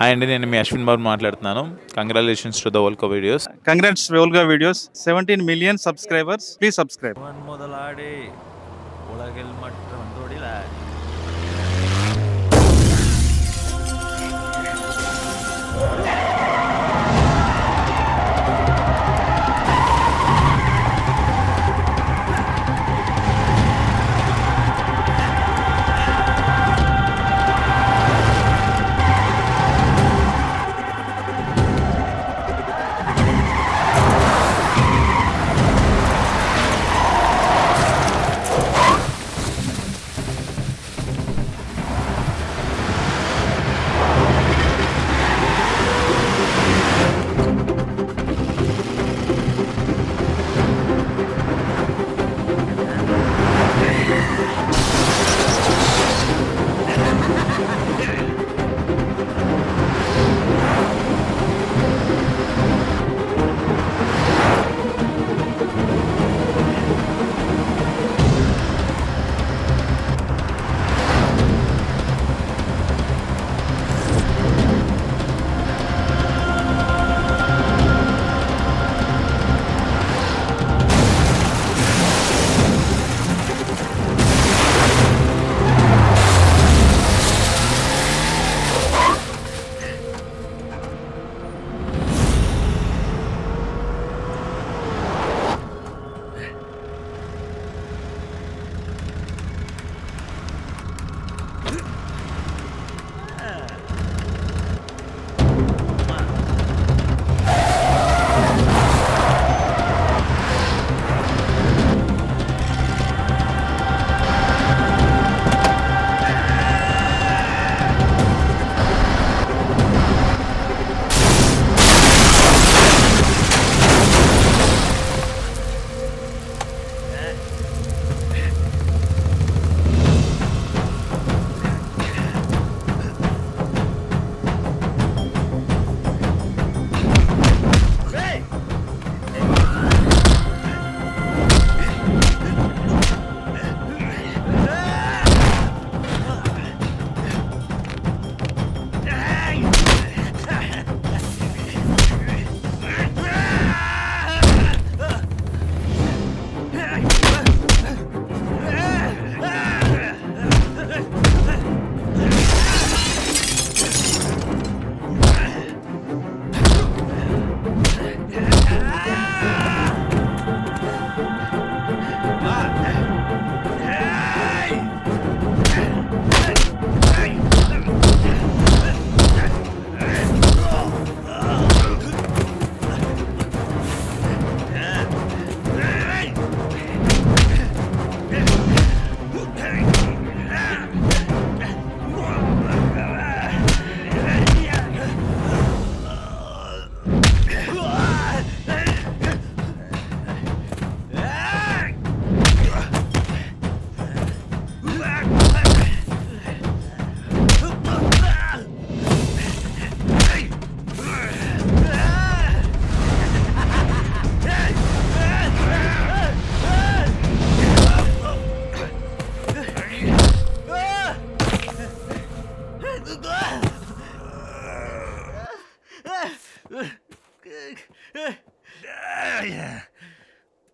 Hi అండి, నేను మీ అశ్విన్ బాబు మాట్లాడుతున్నాను. Congratulations to the వోల్కో videos. Congrats వోల్కో videos. 17 million subscribers. Please subscribe. முதலாடி உலகில் மற்றும் தொழிலாளி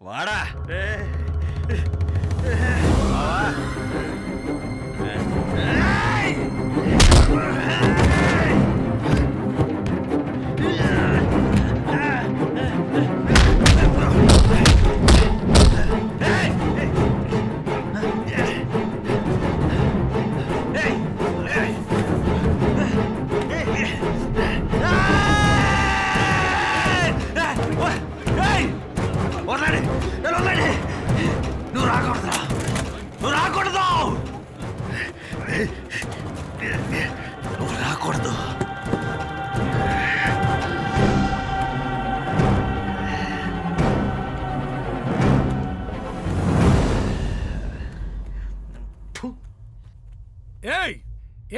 వాడా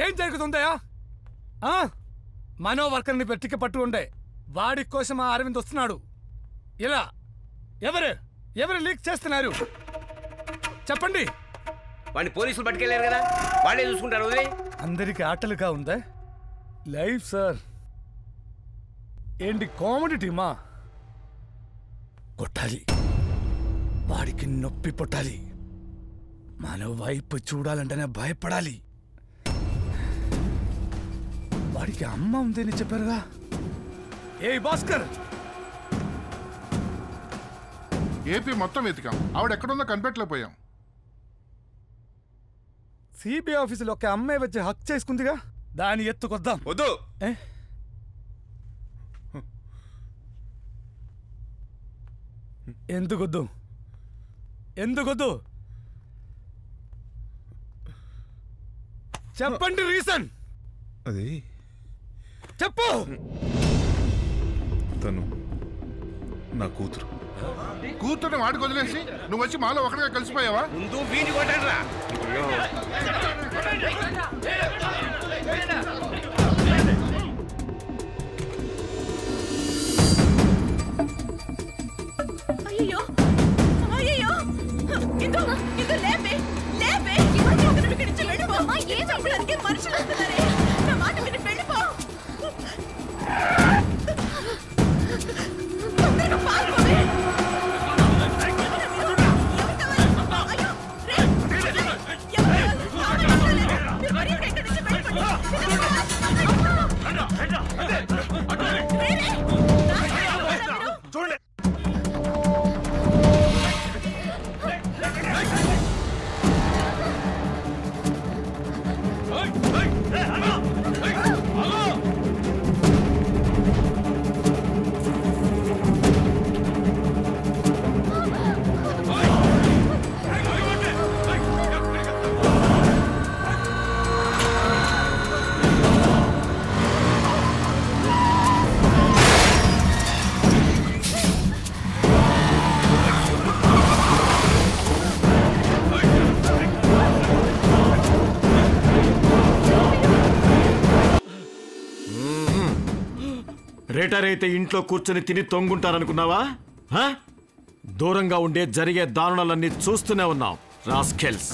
ఏం జరుగుతుందయా? మనో వర్కర్ని పెట్టికి పట్టు ఉండే వాడి కోసం ఆ అరవింద్ వస్తున్నాడు. ఇలా ఎవరు లీక్ చేస్తున్నారు చెప్పండి. వాడిని పోలీసులు పట్టుకెళ్ళారు కదా, వాళ్ళే చూసుకుంటారు. వదిలే. అందరికి ఆటలుగా ఉందా? Life sir. ఏంటి కామెడీ టీమా? కొట్టాలి, వాడికి నొప్పి పుట్టాలి, మన వైపు చూడాలంటేనే భయపడాలి. వాడికి అమ్మ ఉందని చెప్పారుగా. ఏ భాస్కర్, ఏపీ మొత్తం వెతికాం, ఆవిడ ఎక్కడుందో కనిపెట్టలేకపోయాం. సిబిఐ ఆఫీసులో ఒక అమ్మాయి వచ్చి హక్ చేసుకుందిగా, దాన్ని ఎత్తుకొద్దాం. వద్దు. ఎందుకొద్దు? ఎందుకొద్దు చెప్పండి, రీజన్ అది చెప్పు. తను నా కూతురు. కూతుర్ని వాడికి వదిలేసి నువ్వు వచ్చి మాలో ఒకటిగా కలిసిపోయావా? ముందు వీడిని కొట్టండిరా. అయ్యో అయ్యో, ఇందు ఇందు లేపే లేపే, ఇక్కడి నుంచి వెళ్ళిపో. ఏం చంపడానికి మనుషులు వస్తున్నారే, నా మాట విని వెళ్ళిపో. తొందరగా పారిపోవే. రేటర్ అయితే ఇంట్లో కూర్చొని తిని తొంగుంటారనుకున్నావా? దూరంగా ఉండే జరిగే దారుణాలన్నీ చూస్తూనే ఉన్నాం రాస్కెల్స్.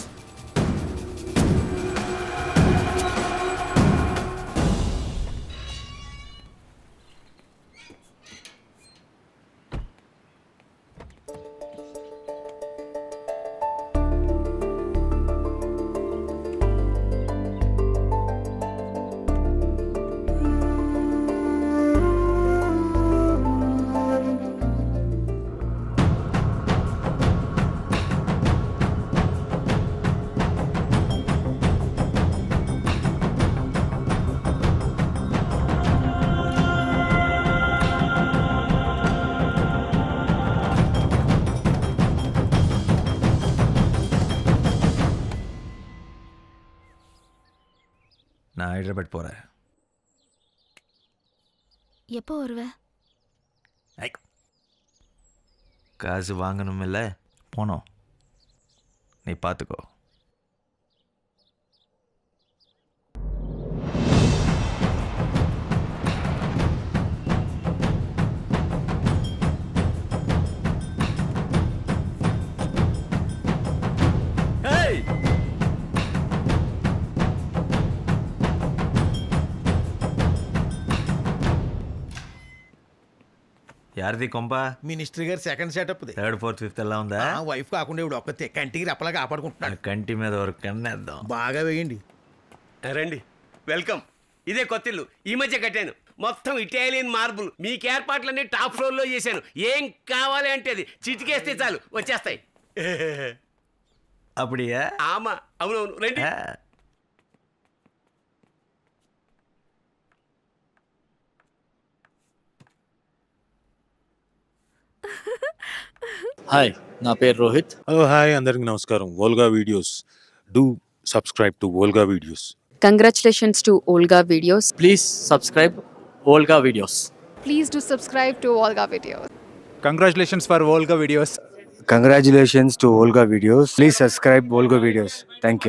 நான் ஹைதராபாத் போகிறேன். எப்போ வருவ? காசு வாங்கணும் இல்லை, போனோம். நீ பார்த்துக்கோ. యారిది కొంప? మినిస్టర్ గారు second setup, 3rd 4th 5th ఎలా ఉందా? వైఫ్ కాకుండా ఇప్పుడు ఒక్కతే కంటికి రెప్పలా కాపాడుకుంటున్నాడు. కంటి మీద ఒక కన్నేద్దాం. బాగా వేయండి. రండి, వెల్కమ్. ఇదే కొత్తిల్లు, ఈ మధ్య కట్టాను. మొత్తం ఇటాలియన్ మార్బుల్. మీకు ఏర్పాట్లన్నీ టాప్ ఫ్లోర్ లో చేశాను. ఏం కావాలి అంటే అది చిటికేస్తే చాలు వచ్చేస్తాయి. அப்படியா? ఆమా, అవునవును, రండి. హాయ్, నా పేరు రోహిత్. హాయ్, అందరికి నమస్కారం. Volga videos, do subscribe to Volga videos. Congratulations to Olga videos. Please subscribe Volga videos. Please do subscribe to Olga videos. Congratulations for Volga videos. Congratulations to Volga Videos. Please subscribe Volga Videos. Thank you.